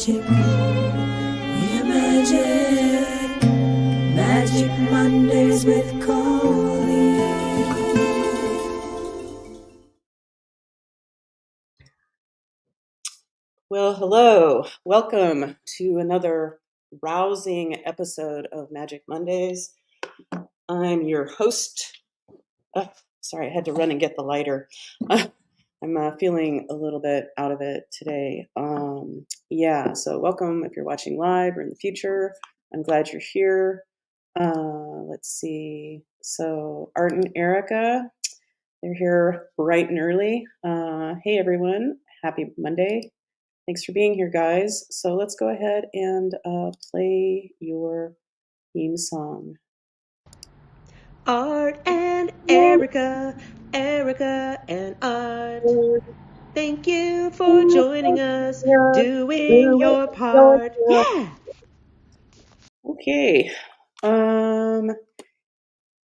magic. We're magic. Magic Mondays with Coley. Well, hello. Welcome to another rousing episode of Magic Mondays. I'm your host. Sorry, I had to run and get the lighter. I'm feeling a little bit out of it today. So welcome if you're watching live or in the future. I'm glad you're here. Let's see. So Art and Erica, they're here bright and early. Hey, everyone. Happy Monday. Thanks for being here, guys. So let's go ahead and play your theme song. Art and Erica, Erica and Art. Thank you for joining us, doing your part. Yeah. Okay.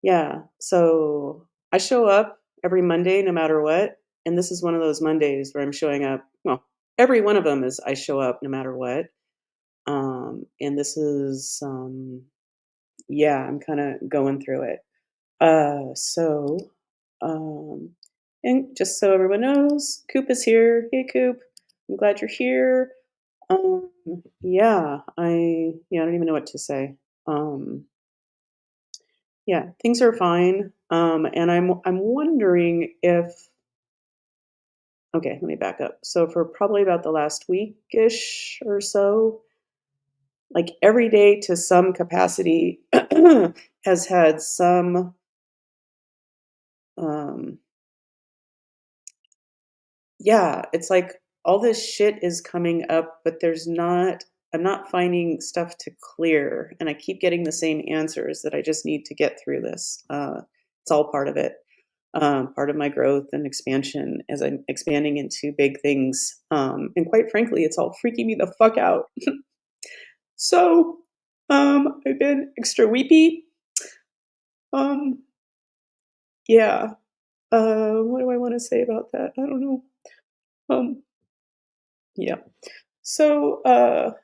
Yeah. So I show up every Monday, no matter what. And this is one of those Mondays where I'm showing up. Well, every one of them is I show up no matter what. And this is, I'm kind of going through it. And just so everyone knows, Koop is here. Hey, Koop. I'm glad you're here. I don't even know what to say. Things are fine. And I'm wondering if. Okay, let me back up. So for probably about the last week-ish or so, like every day to some capacity has had some it's like all this shit is coming up, but I'm not finding stuff to clear, and I keep getting the same answers that I just need to get through this. It's all part of it. Part of my growth and expansion as I'm expanding into big things. And quite frankly, it's all freaking me the fuck out. So, I've been extra weepy. What do I want to say about that? I don't know. Yeah. So, I'm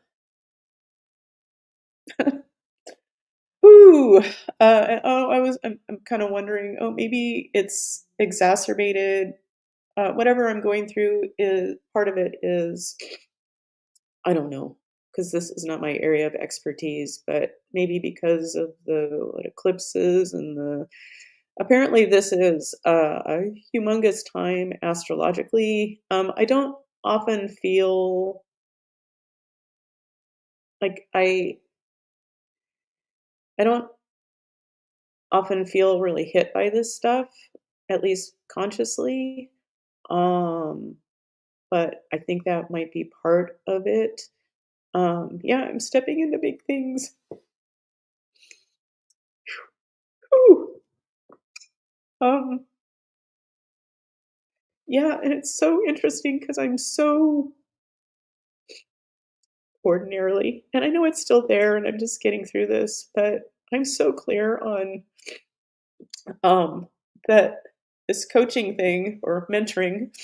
kind of wondering, maybe it's exacerbated. Whatever I'm going through is part of it is, I don't know, because this is not my area of expertise, but maybe because of the eclipses and apparently this is a humongous time astrologically. I don't often feel like I don't often feel really hit by this stuff, at least consciously. Um, but I think that might be part of it. I'm stepping into big things. Whew. And it's so interesting because I'm so ordinarily, and I know it's still there, and I'm just getting through this, but I'm so clear on that this coaching thing or mentoring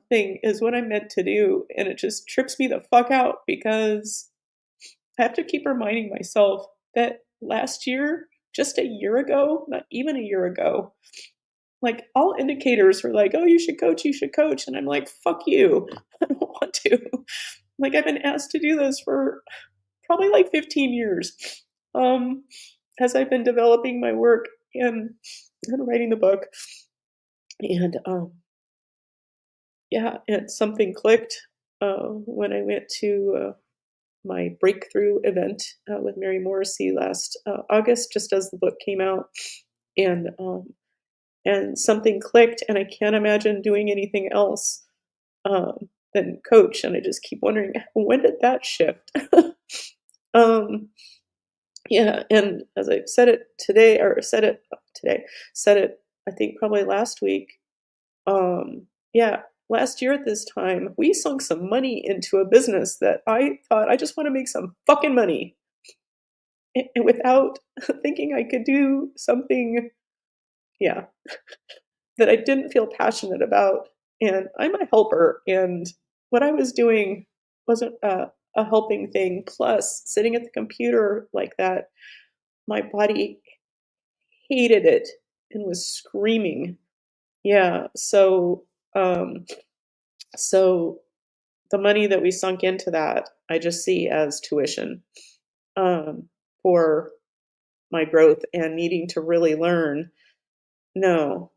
thing is what I'm meant to do, and it just trips me the fuck out because I have to keep reminding myself that last year, just a year ago, not even a year ago, like all indicators were like, oh, you should coach. And I'm like, fuck you. I don't want to. Like I've been asked to do this for probably like 15 years. As I've been developing my work and writing the book. And and something clicked when I went to my breakthrough event with Mary Morrissey last August, just as the book came out, and something clicked, and I can't imagine doing anything else than coach. And I just keep wondering, when did that shift? um, and as I said it today, said it I think probably last week. Last year at this time, we sunk some money into a business that I thought I just want to make some fucking money. And without thinking I could do something, that I didn't feel passionate about. And I'm a helper. And what I was doing wasn't a helping thing. Plus, sitting at the computer like that, my body hated it and was screaming. Yeah. Um, so the money that we sunk into that, I just see as tuition um, for my growth and needing to really learn. No,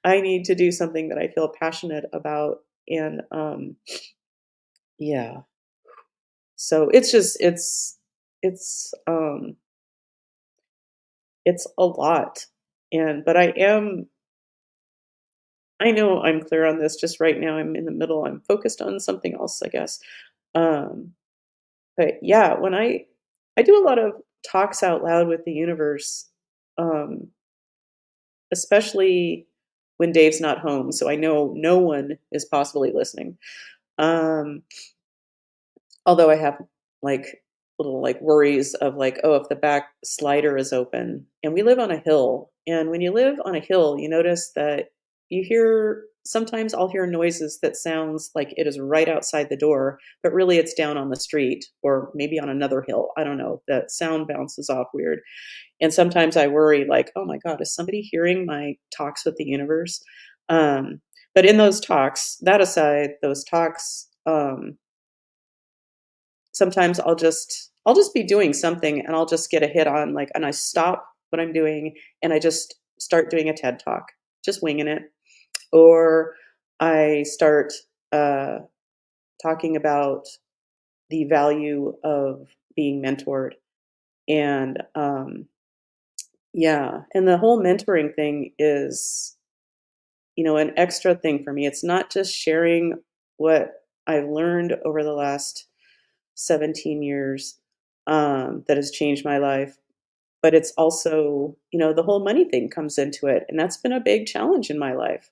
I need to do something that I feel passionate about, and yeah. So it's it's a lot, and but I know I'm clear on this. Just right now, I'm in the middle. I'm focused on something else, I guess. Um, but yeah, when I do a lot of talks out loud with the universe, um, especially when Dave's not home, so I know no one is possibly listening. Um, Although I have, like, little, like, worries of, like, oh, if the back slider is open, and we live on a hill, and when you live on a hill, you notice that you hear sometimes I'll hear noises that sounds like it is right outside the door, but really it's down on the street or maybe on another hill. I don't know. The sound bounces off weird. And sometimes I worry like, "Oh my god, is somebody hearing my talks with the universe?" But in those talks, that aside, those talks, sometimes I'll just be doing something and I'll just get a hit on like and I stop what I'm doing and I just start doing a TED talk, just winging it. Or I start uh, talking about the value of being mentored. And yeah, and the whole mentoring thing is, an extra thing for me. It's not just sharing what I've learned over the last 17 years that has changed my life. But it's also, the whole money thing comes into it. And that's been a big challenge in my life.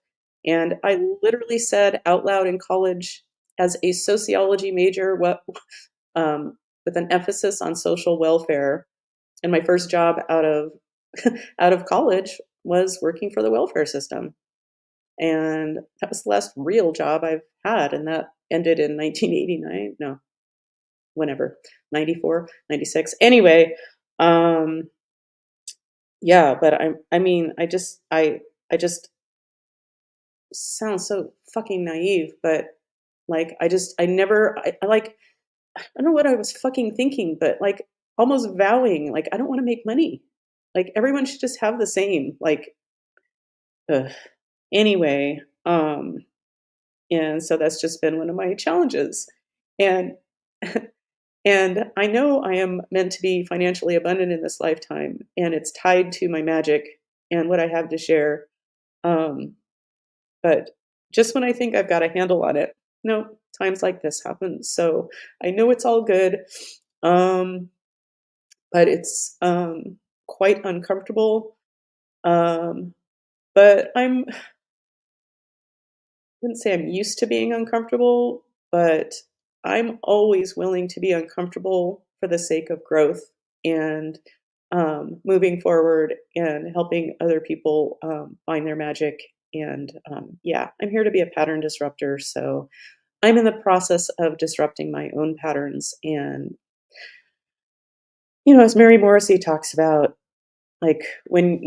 And I literally said out loud in college as a sociology major, with an emphasis on social welfare. And my first job out of out of college was working for the welfare system. And that was the last real job I've had. And that ended in 1989. No, whenever, 94, 96. Anyway, um, yeah, but I mean, I just sound so fucking naive, but like, I never, I like, I don't know what I was fucking thinking, but like almost vowing, like, I don't want to make money. Like everyone should just have the same, like, ugh. Anyway, and so that's just been one of my challenges. And and I know I am meant to be financially abundant in this lifetime, and it's tied to my magic and what I have to share. Um, but just when I think I've got a handle on it, no, times like this happen. So I know it's all good, um, but it's quite uncomfortable. Um, but wouldn't say I'm used to being uncomfortable, but I'm always willing to be uncomfortable for the sake of growth and moving forward and helping other people find their magic. And yeah, I'm here to be a pattern disruptor. So I'm in the process of disrupting my own patterns. And, as Mary Morrissey talks about, like when,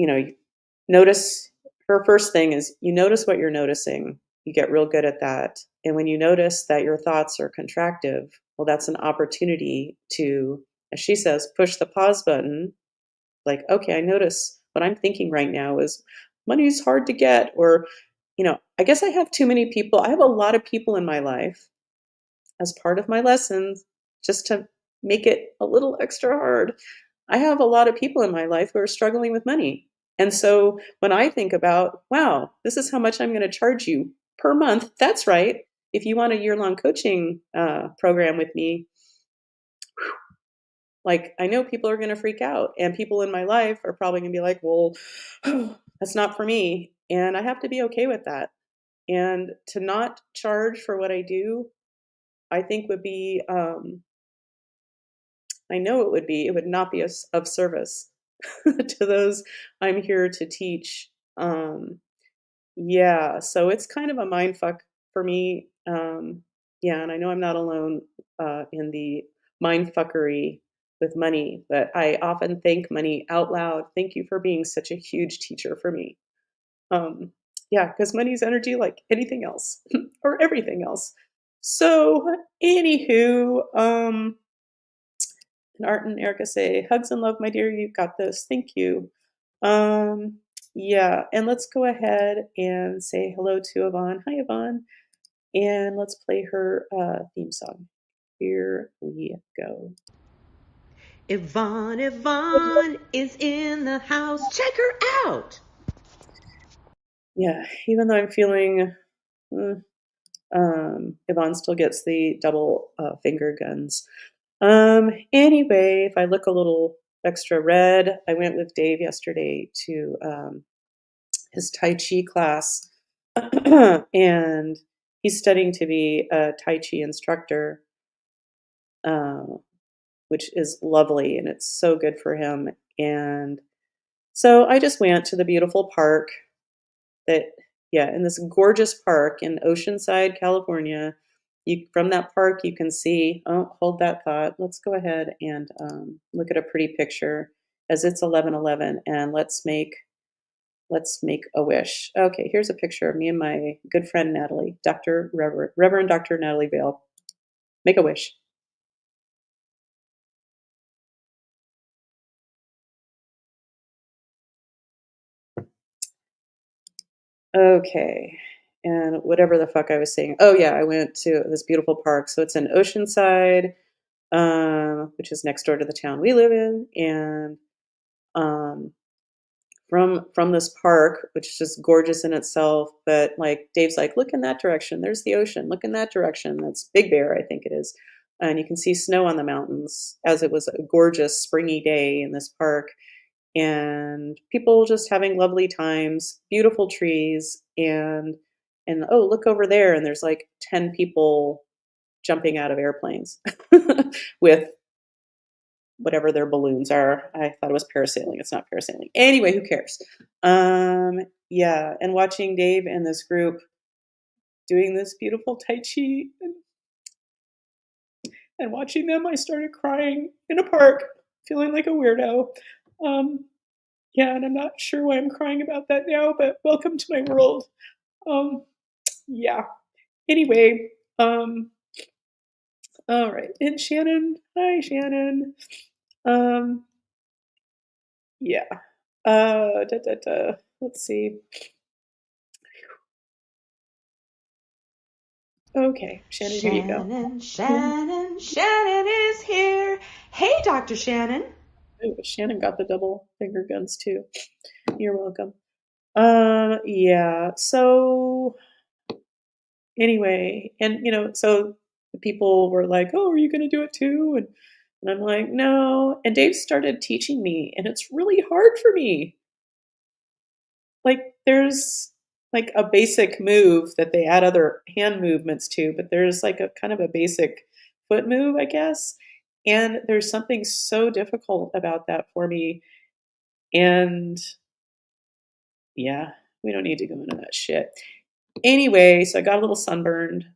notice her first thing is you notice what you're noticing. You get real good at that. And when you notice that your thoughts are contractive, well, that's an opportunity to, as she says, push the pause button. Like, okay, I notice what I'm thinking right now is money's hard to get, or, I guess I have too many people. I have a lot of people in my life as part of my lessons, just to make it a little extra hard. I have a lot of people in my life who are struggling with money. And so when I think about, wow, this is how much I'm going to charge you per month, that's right. If you want a year-long coaching program with me, like I know people are going to freak out, and people in my life are probably going to be like, well, that's not for me. And I have to be okay with that. And to not charge for what I do, I think would be I know it would not be of service to those I'm here to teach. Yeah, so it's kind of a mind fuck for me. Yeah, and I know I'm not alone in the mind fuckery with money, but I often thank money out loud. Thank you for being such a huge teacher for me. Um, yeah, because money's energy like anything else or everything else. So, anywho, and Art and Erica say, hugs and love, my dear. You've got this. Thank you. Um, yeah, and let's go ahead and say hello to Yvonne. Hi, Yvonne. And let's play her theme song. Here we go. Yvonne is in the house. Check her out. Yeah, even though I'm feeling, Yvonne still gets the double finger guns. Anyway, if I look a little extra red, I went with Dave yesterday to his Tai Chi class, and he's studying to be a Tai Chi instructor, uh, which is lovely, and it's so good for him. And so I just went to the beautiful park that, yeah, in this gorgeous park in Oceanside, California. From that park, you can see, oh, hold that thought. Let's go ahead and look at a pretty picture as it's 11:11, and let's make a wish. Okay, here's a picture of me and my good friend Natalie, Reverend Dr. Natalie Vale. Make a wish. Okay. And whatever the fuck I was saying. Oh yeah, I went to this beautiful park. So it's in Oceanside, which is next door to the town we live in, and um, from this park, which is just gorgeous in itself. But like Dave's like, look in that direction. There's the ocean. Look in that direction. That's Big Bear, I think it is. And you can see snow on the mountains, as it was a gorgeous springy day in this park, and people just having lovely times, beautiful trees, and oh, look over there, and there's like 10 people jumping out of airplanes with whatever their balloons are. I thought it was parasailing. It's not parasailing. Anyway, who cares? Yeah, and watching Dave and this group doing this beautiful Tai Chi and watching them, I started crying in a park, feeling like a weirdo. Um, yeah, and I'm not sure why I'm crying about that now, but welcome to my world. Um, yeah. Anyway, all right. And Shannon, hi Shannon. Um, yeah. Let's see. Okay, Shannon, here you go. Shannon is here. Hey, Dr. Shannon. Ooh, Shannon got the double finger guns too. You're welcome. Yeah. So anyway, and so the people were like, "Oh, are you going to do it too?" And I'm like, "No." And Dave started teaching me, and it's really hard for me. Like there's like a basic move that they add other hand movements to, but there's like a kind of a basic foot move, I guess. And there's something so difficult about that for me. And yeah, we don't need to go into that shit. Anyway, so I got a little sunburned.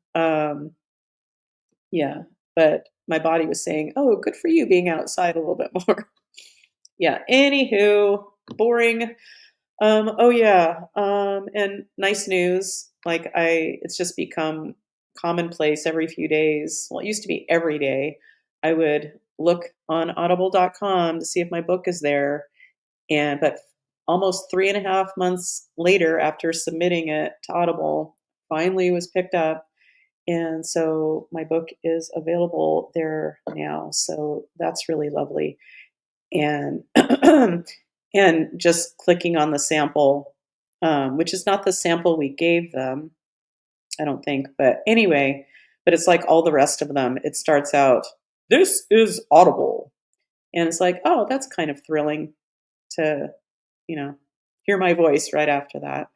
Yeah, but my body was saying, "Oh, good for you being outside a little bit more." Yeah. Anywho, boring. Oh yeah. And nice news. Like it's just become commonplace every few days. Well, it used to be every day. I would look on audible.com to see if my book is there. But almost 3.5 months later, after submitting it to Audible, finally was picked up. And so my book is available there now. So that's really lovely. And and just clicking on the sample, which is not the sample we gave them, I don't think. But anyway, but it's like all the rest of them. It starts out, "This is Audible," and it's like, oh, that's kind of thrilling to, hear my voice right after that.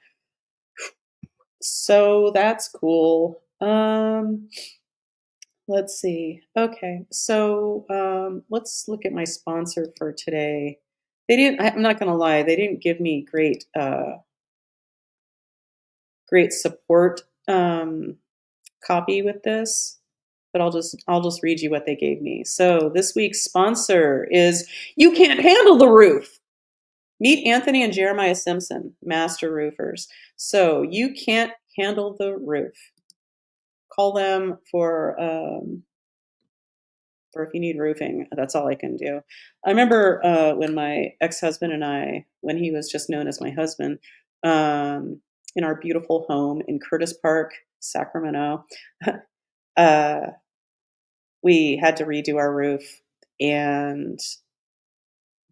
So that's cool. Let's see. Okay, so let's look at my sponsor for today. They didn't. I'm not going to lie. They didn't give me great support copy with this. but I'll just read you what they gave me. So this week's sponsor is You Can't Handle the Roof. Meet Anthony and Jeremiah Simpson, master roofers. So You Can't Handle the Roof. Call them for if you need roofing. That's all I can do. I remember when my ex-husband and I, when he was just known as my husband, in our beautiful home in Curtis Park, Sacramento, we had to redo our roof, and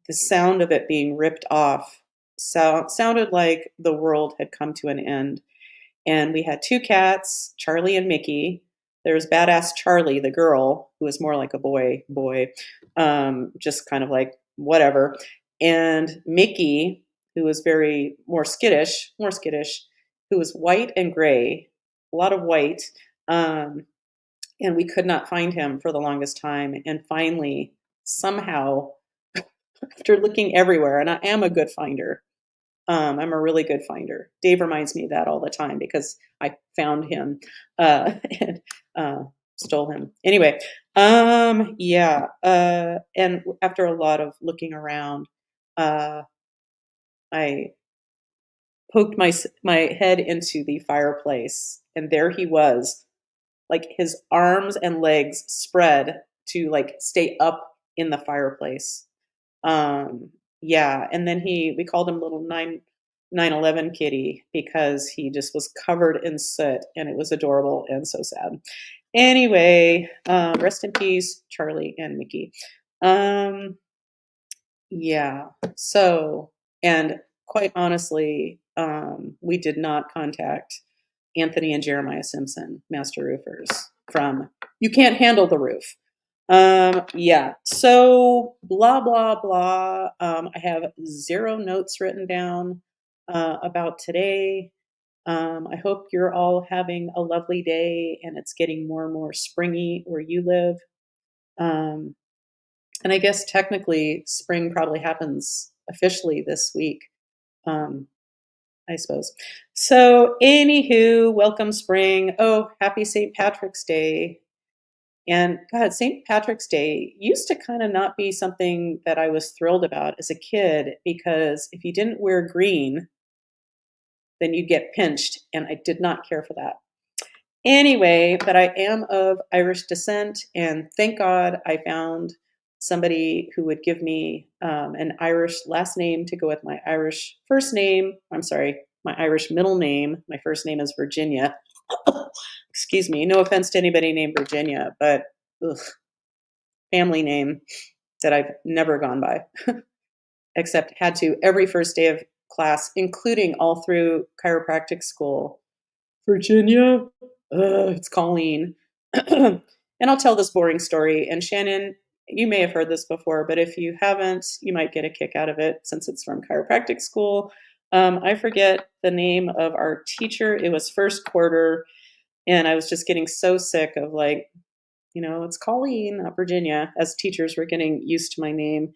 the sound of it being ripped off sounded like the world had come to an end. And we had two cats, Charlie and Mickey. There was badass Charlie, the girl, who was more like a boy, just kind of like whatever. And Mickey, who was more skittish, who was white and gray, a lot of white. And we could not find him for the longest time. And finally, somehow, after looking everywhere, and I am a good finder, I'm a really good finder. Dave reminds me of that all the time because I found him and stole him. Anyway, yeah. And after a lot of looking around, I poked my head into the fireplace, and there he was, like his arms and legs spread to like stay up in the fireplace. Yeah, and then we called him little 9/11 kitty because he just was covered in soot, and it was adorable and so sad. Anyway, rest in peace, Charlie and Mickey. Yeah, so, and quite honestly, we did not contact Anthony and Jeremiah Simpson, master roofers, from You Can't Handle the Roof. Yeah, so blah, blah, blah. I have 0 notes written down about today. I hope you're all having a lovely day and it's getting more and more springy where you live. And I guess technically spring probably happens officially this week, I suppose. So, anywho, welcome spring. Oh, happy St. Patrick's Day. And God, St. Patrick's Day used to kind of not be something that I was thrilled about as a kid, because if you didn't wear green, then you'd get pinched, and I did not care for that. Anyway, but I am of Irish descent, and thank God I found somebody who would give me an Irish last name to go with my Irish first name. I'm sorry, my Irish middle name. My first name is Virginia. Excuse me, no offense to anybody named Virginia, but family name that I've never gone by, except had to every first day of class, including all through chiropractic school. Virginia, it's Colleen. And I'll tell this boring story. And Shannon, you may have heard this before, but if you haven't, you might get a kick out of it since it's from chiropractic school. I forget the name of our teacher. It was first quarter, and I was just getting so sick of like, it's Colleen, not Virginia, as teachers were getting used to my name.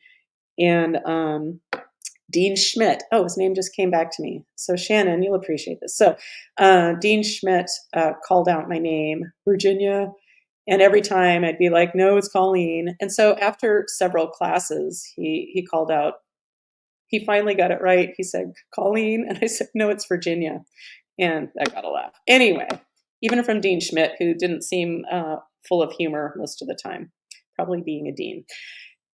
And Dean Schmidt. Oh, his name just came back to me. So Shannon, you'll appreciate this. So Dean Schmidt called out my name, Virginia. And every time I'd be like, no, it's Colleen. And so after several classes, he called out, he finally got it right. He said, Colleen. And I said, no, it's Virginia. And I got a laugh. Anyway, even from Dean Schmidt, who didn't seem full of humor most of the time, probably being a dean.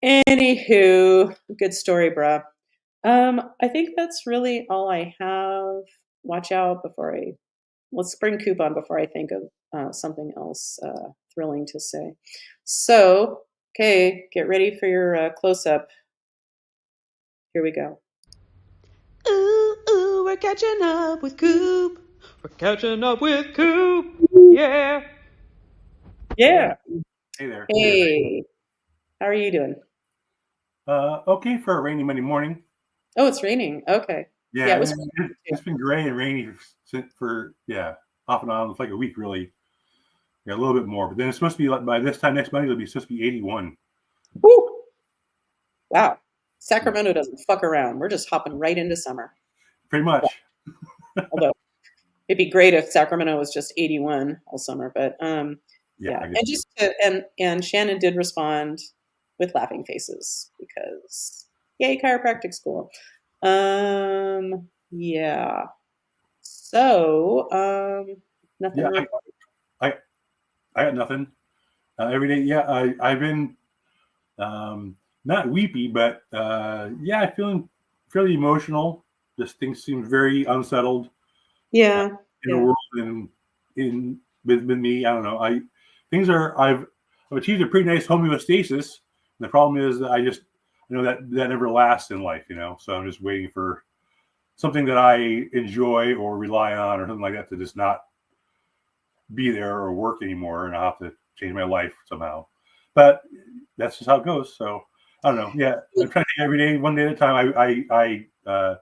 Anywho, good story, bruh. I think that's really all I have. Watch out let's bring Koop on before I think of something else thrilling to say. So, okay, get ready for your close-up. Here we go. Ooh, we're catching up with Koop. We're catching up with Koop. Yeah. Yeah. Hey there. Hey. How are you doing? Okay for a rainy Monday morning. Oh, it's raining. Okay. Yeah, it was. it's been gray and rainy for off and on. It's like a week really. Yeah, a little bit more. But then it's supposed to be like by this time next Monday it'll be supposed to be 81. Woo! Wow. Sacramento doesn't fuck around. We're just hopping right into summer. Pretty much. Although it'd be great if Sacramento was just 81 all summer, but Yeah. I And guess. just and Shannon did respond with laughing faces because yay, chiropractic school. Yeah. So, nothing Yeah, real. I I got nothing. Every day, yeah, I've been not weepy, but yeah, feeling fairly emotional. Just things seem very unsettled Yeah. in the Yeah. world and in with me. I don't know. Things are I've achieved a pretty nice homeostasis. And the problem is that I know that never lasts in life, you know. So I'm just waiting for something that I enjoy or rely on or something like that to just not be there or work anymore, and I'll have to change my life somehow. But that's just how it goes. So I don't know. Yeah, I'm trying to take every day, one day at a time. I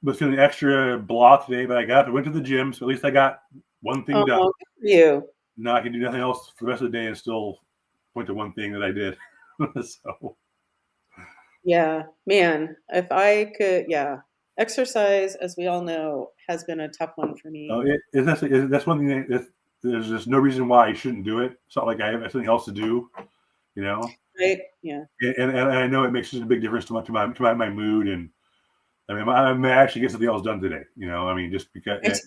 was feeling extra blah today, but I went to the gym, so at least I got one thing done. Oh, good for you. Now I can do nothing else for the rest of the day and still point to one thing that I did. So Yeah, man, if I could, yeah. Exercise, as we all know, has been a tough one for me. that's one thing there's just no reason why I shouldn't do it. It's not like I have something else to do, you know. Right? Yeah. And I know it makes such a big difference to my mood, and I mean I may actually get something else done today, you know. I mean just because Right.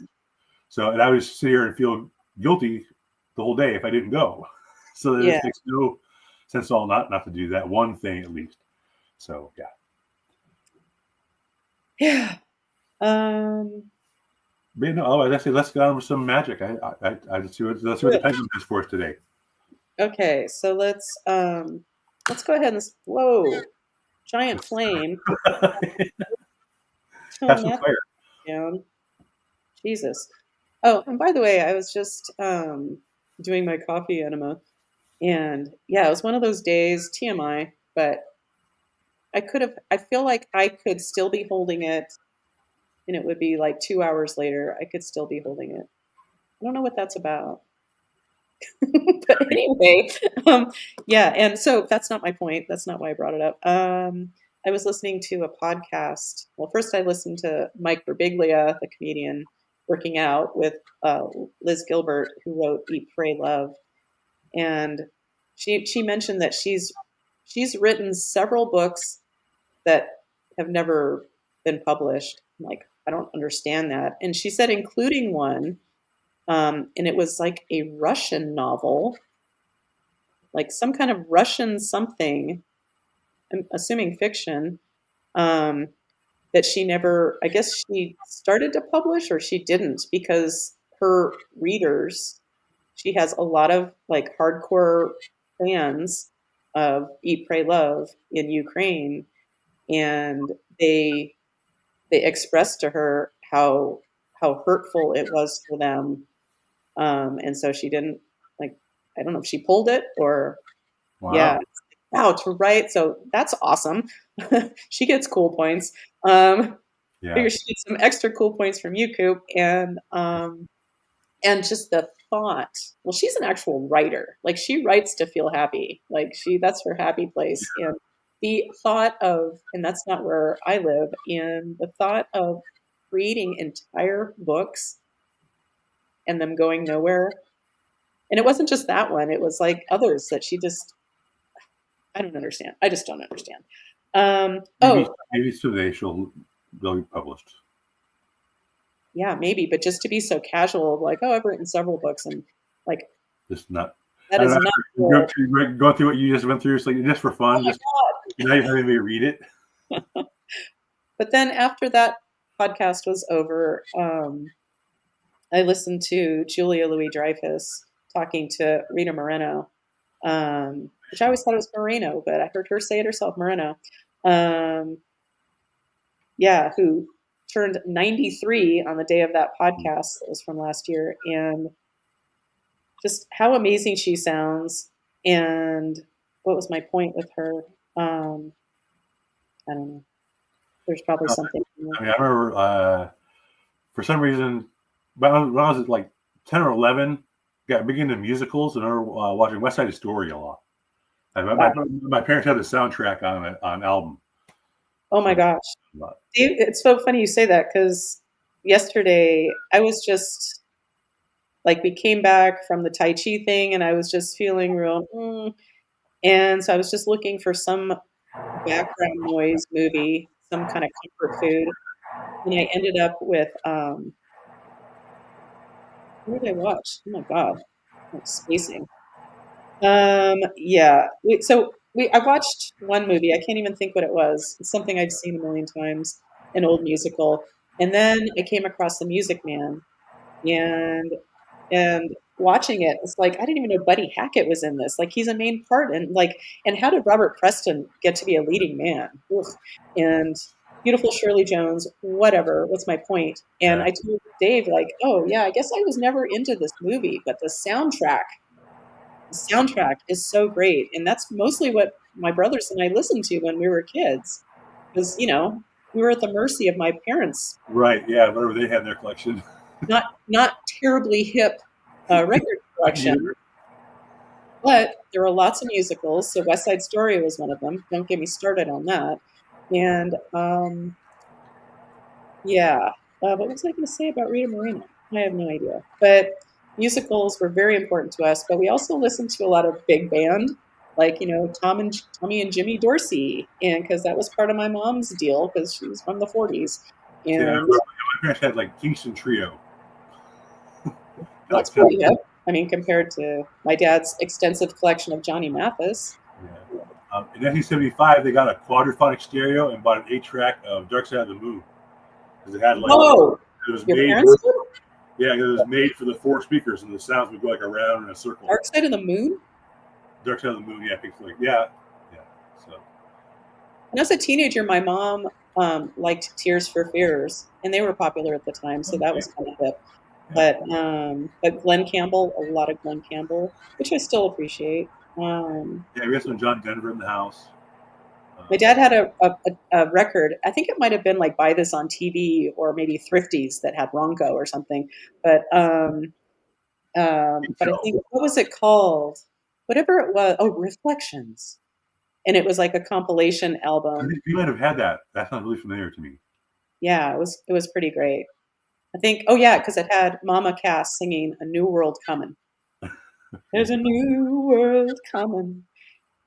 so and I would sit here and feel guilty the whole day if I didn't go. So Yeah. it makes no sense at all not to do that one thing at least. So yeah. Yeah. Um, But no, otherwise I say let's go on with some magic. I let's see what the pendulum has for us today. okay, so let's go ahead and whoa, giant flame. Have Tone some that fire. down. Jesus. Oh, and by the way, I was just doing my coffee enema, and yeah, it was one of those days, TMI, but I feel like I could still be holding it, and it would be like 2 hours later, I could still be holding it. I don't know what that's about. But anyway, yeah, and so that's not my point. That's not why I brought it up. I was listening to a podcast. Well, first I listened to Mike Birbiglia, the comedian, working out with Liz Gilbert, who wrote Eat, Pray, Love, and she mentioned that she's written several books that have never been published. I'm like, I don't understand that. And she said, including one, and it was like a Russian novel, like some kind of Russian something, I'm assuming fiction, um, that she never, I guess she started to publish or she didn't because her readers, she has a lot of like hardcore fans of Eat, Pray, Love in Ukraine, and they they expressed to her how hurtful it was for them, and so she didn't, like, I don't know if she pulled it or yeah. Wow. Wow, to write, so that's awesome. She gets cool points. Yeah. Figure she gets some extra cool points from you, Koop, and just the thought. Well, she's an actual writer. Like she writes to feel happy. Like that's her happy place. And the thought of, and that's not where I live, and the thought of creating entire books and them going nowhere. And it wasn't just that one, it was like others that she just, I don't understand. I just don't understand. Maybe Oh, someday they'll be published. yeah, maybe, but just to be so casual, like, oh, I've written several books, and like Just not. that I is don't not know. cool. Going through what you just went through, it's like just for Oh fun. my Just you know, you have anybody read it. god! But then after that podcast was over, I listened to Julia Louis-Dreyfus talking to Rita Moreno, which I always thought it was Moreno, but I heard her say it herself, Moreno. Um, yeah, who turned 93 on the day of that podcast that was from last year, and just how amazing she sounds. And what was my point with her? I don't know. There's probably something. I mean, I remember for some reason when I was like 10 or 11, got big into musicals, and I remember watching West Side Story a lot. And Wow. my parents had the soundtrack on album. Oh my So, gosh. It's so funny you say that because yesterday I was just Like we came back from the Tai Chi thing and I was just feeling real, and so I was just looking for some background noise movie, some kind of comfort food. And I ended up with, what did I watch? Oh my God, I'm spacing. Yeah. I watched one movie. I can't even think what it was. It's something I've seen a million times, an old musical. And then I came across The Music Man, and watching it, it's like I didn't even know Buddy Hackett was in this. Like he's a main part, and how did Robert Preston get to be a leading man? Ugh. And beautiful Shirley Jones, whatever. What's my point? And Yeah. I told Dave, like, oh yeah, I guess I was never into this movie, but the soundtrack is so great, and that's mostly what my brothers and I listened to when we were kids, because we were at the mercy of my parents' Right. Yeah. Whatever they had in their collection. not terribly hip record collection, but there were lots of musicals. So West Side Story was one of them. Don't get me started on that. And yeah, what was I going to say about Rita Moreno? I have no idea. But musicals were very important to us. But we also listened to a lot of big band, like Tommy and Jimmy Dorsey, and because that was part of my mom's deal because she was from the '40s, Yeah. and My parents had like Kingston Trio. that's pretty hip. I mean, compared to my dad's extensive collection of Johnny Mathis. Yeah. In 1975, they got a quadraphonic stereo and bought an 8-track of Dark Side of the Moon because it had like Whoa! it was Your made. parents did? Yeah, it was made for the 4 speakers, and the sounds would go like around in a circle. Dark Side of the Moon? Dark Side of the Moon, yeah, Pink Floyd. Yeah. So When I was a teenager, my mom liked Tears for Fears, and they were popular at the time, so that was kind of hip. But Glenn Campbell, a lot of Glenn Campbell, which I still appreciate. yeah, we had some John Denver in the house. My dad had a record. I think it might have been like Buy This on TV or maybe Thrifties that had Ronco or something. But I think, what was it called? Whatever it was. Oh, Reflections. And it was like a compilation album. You might have had that. That sounds really familiar to me. Yeah, it was pretty great. I think, oh yeah, because it had Mama Cass singing "A New World Coming." There's a new world coming.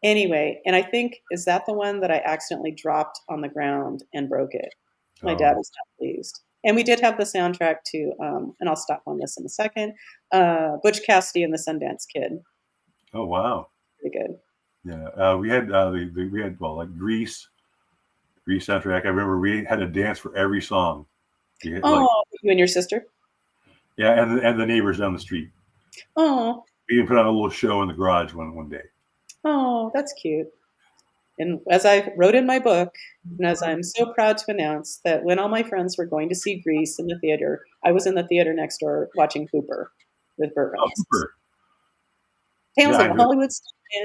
Anyway, and I think, is that the one that I accidentally dropped on the ground and broke it? My dad was not pleased. And we did have the soundtrack to, and I'll stop on this in a second, Butch Cassidy and the Sundance Kid. Oh wow, pretty good. Yeah, we had like Grease soundtrack. I remember we had a dance for every song. You and your sister? Yeah, and the neighbors down the street. Oh, we even put on a little show in the garage one day. Oh, that's cute. And as I wrote in my book, and as I'm so proud to announce, that when all my friends were going to see Grease in the theater, I was in the theater next door watching Cooper with Burt Reynolds. Cooper. Tales of a Hollywood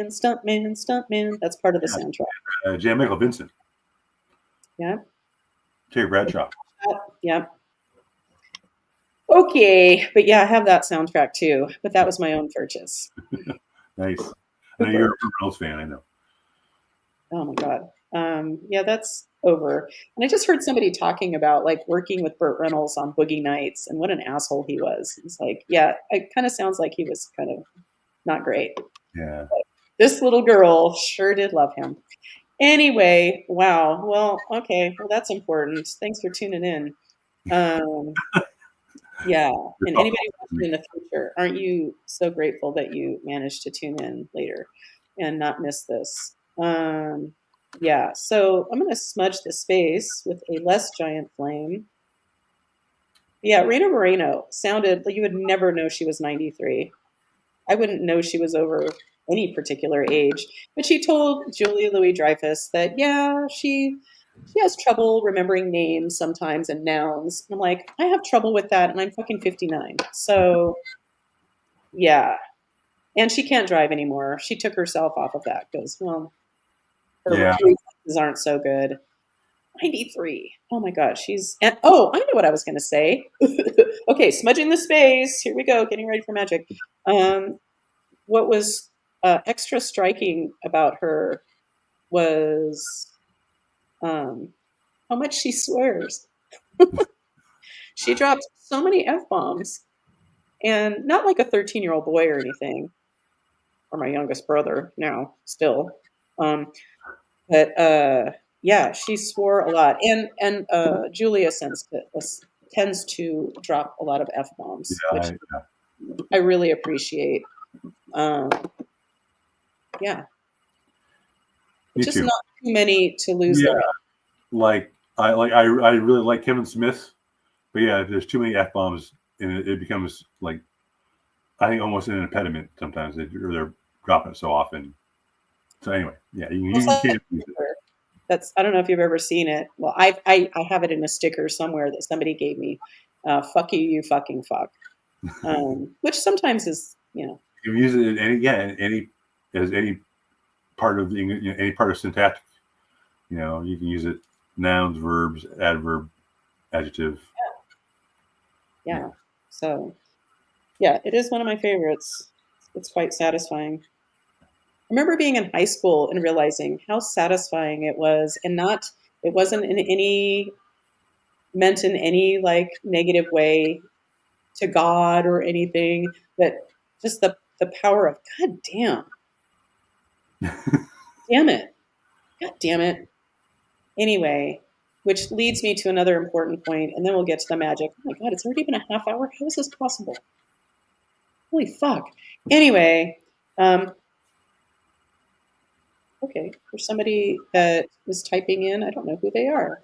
stuntman. That's part of the soundtrack. Jan Michael Vincent. Yeah. Terry Bradshaw. Yeah. Okay, but yeah, I have that soundtrack too. But that was my own purchase. Nice. I know you're a Burt Reynolds fan. I know. Oh my God. Yeah, that's over. And I just heard somebody talking about like working with Burt Reynolds on Boogie Nights and what an asshole he was. It's like, yeah, it kind of sounds like he was kind of not great. Yeah. But this little girl sure did love him. Anyway, wow. Well, okay. Well, that's important. Thanks for tuning in. Yeah. And anybody watching in the future, aren't you so grateful that you managed to tune in later and not miss this? Yeah. So I'm going to smudge the space with a less giant flame. Yeah. Rita Moreno sounded like you would never know she was 93. I wouldn't know she was over any particular age, but she told Julia Louis-Dreyfus that, yeah, she has trouble remembering names sometimes and nouns. I'm like, I have trouble with that, and I'm fucking 59. So, yeah. And she can't drive anymore. She took herself off of that because, well, her reflexes aren't so good. 93. Oh my God, I know what I was going to say. Okay, smudging the space. Here we go, getting ready for magic. What was extra striking about her was how much she swears. She dropped so many F-bombs. and not like a 13-year-old boy or anything, or my youngest brother now still. But yeah, she swore a lot, and Julia tends to drop a lot of f bombs, which Yeah, I really appreciate. Um, yeah, me just too. not too many to lose Yeah, their. I really like Kevin Smith, but yeah, if there's too many f bombs, and it becomes like I think almost an impediment sometimes. They're dropping it so often. So anyway, yeah, It's you like can't use it. that's I don't know if you've ever seen it. Well, I have it in a sticker somewhere that somebody gave me. Fuck you, you fucking fuck. Which sometimes is You can use it in any as any part of the any part of syntactic. You can use it nouns, verbs, adverb, adjective. yeah. So yeah, it is one of my favorites. It's quite satisfying. I remember being in high school and realizing how satisfying it was, and it wasn't in any meant in any like negative way to God or anything, but just the power of God damn it, God damn it. Anyway, which leads me to another important point, and then we'll get to the magic. Oh my God, it's already been a half hour. How is this possible? Holy fuck. Anyway, okay, for somebody that is typing in, I don't know who they are.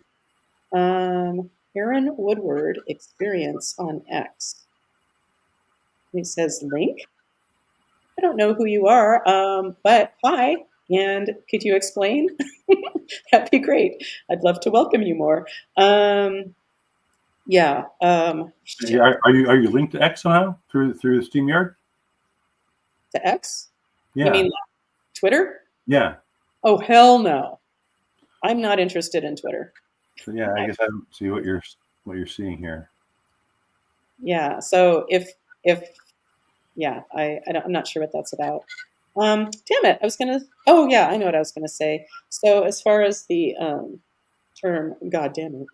Aaron Woodward experience on X. He says link. I don't know who you are, but hi. And could you explain? That'd be great. I'd love to welcome you more. Yeah. Shit. Are you linked to X somehow through StreamYard? To X? You Yeah, mean Twitter? yeah. Oh hell no! I'm not interested in Twitter. So yeah, I guess I don't see what you're seeing here. Yeah. So if yeah, I'm not sure what that's about. Damn it! I was gonna. Oh yeah, I know what I was gonna say. So as far as the term, God damn it,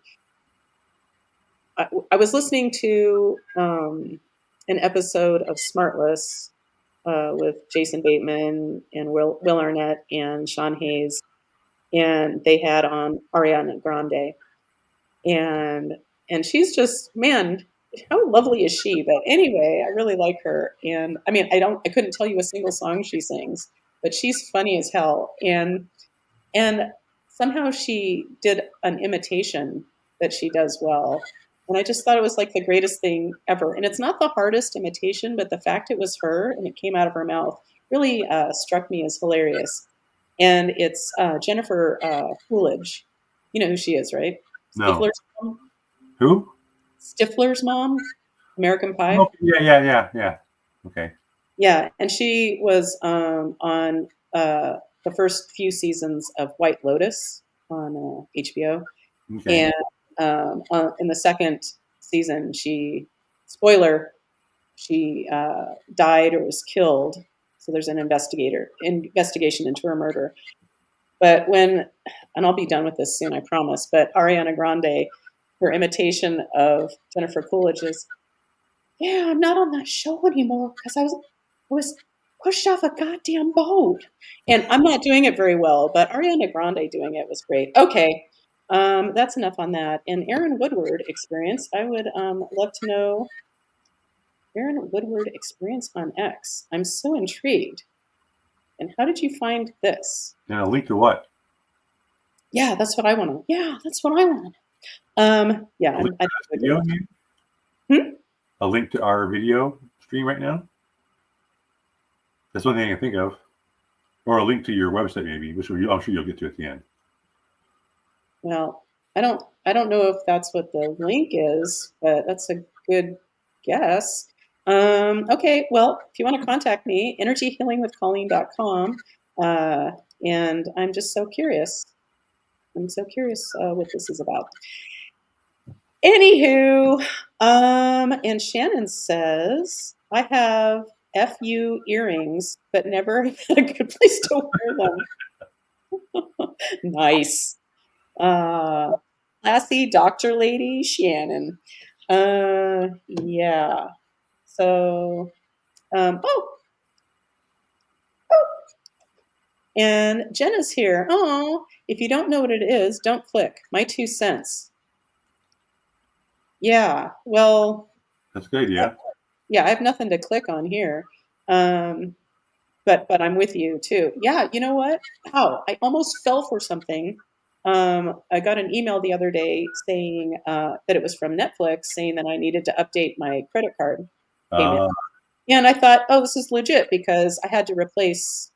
I was listening to an episode of Smartless with Jason Bateman and Will Arnett and Sean Hayes, and they had on Ariana Grande, and she's just man, how lovely is she? But anyway, I really like her, and I mean, I couldn't tell you a single song she sings, but she's funny as hell, and somehow she did an imitation that she does well. And I just thought it was like the greatest thing ever. And it's not the hardest imitation, but the fact it was her and it came out of her mouth really struck me as hilarious. And it's Jennifer Coolidge. You know who she is, right? No. Stifler's mom. Who? Stifler's mom, American Pie. Oh, yeah. Okay. Yeah, and she was on the first few seasons of White Lotus on HBO, Okay. and in the second season, she died or was killed. So there's an investigation into her murder. But and I'll be done with this soon, I promise. But Ariana Grande, her imitation of Jennifer Coolidge is, yeah, I'm not on that show anymore because I was pushed off a goddamn boat. And I'm not doing it very well, but Ariana Grande doing it was great. Okay. That's enough on that. And Aaron Woodward experience, I would love to know Aaron Woodward experience on X. I'm so intrigued. And how did you find this? And a link to what? Yeah, that's what I want to. Yeah, that's what I want. Yeah, A link to this video, you mean? A link to our video stream right now? That's one thing I can think of. Or a link to your website, maybe, which I'm sure you'll get to at the end. Well, I don't know if that's what the link is, but that's a good guess. Okay, well, if you want to contact me, energyhealingwithcolleen.com. And I'm just so curious. I'm so curious what this is about. Anywho, and Shannon says, I have FU earrings, but never had a good place to wear them. Nice. Classy doctor lady Shannon. Yeah. So, and Jenna's here. Oh, if you don't know what it is, don't click. My 2 cents. Yeah, well, That's good. Yeah. yeah, I have nothing to click on here. But I'm with you too. Yeah, you know what? Wow, I almost fell for something. I got an email the other day saying that it was from Netflix, saying that I needed to update my credit card payment. Uh, And I thought, oh, this is legit because I had to replace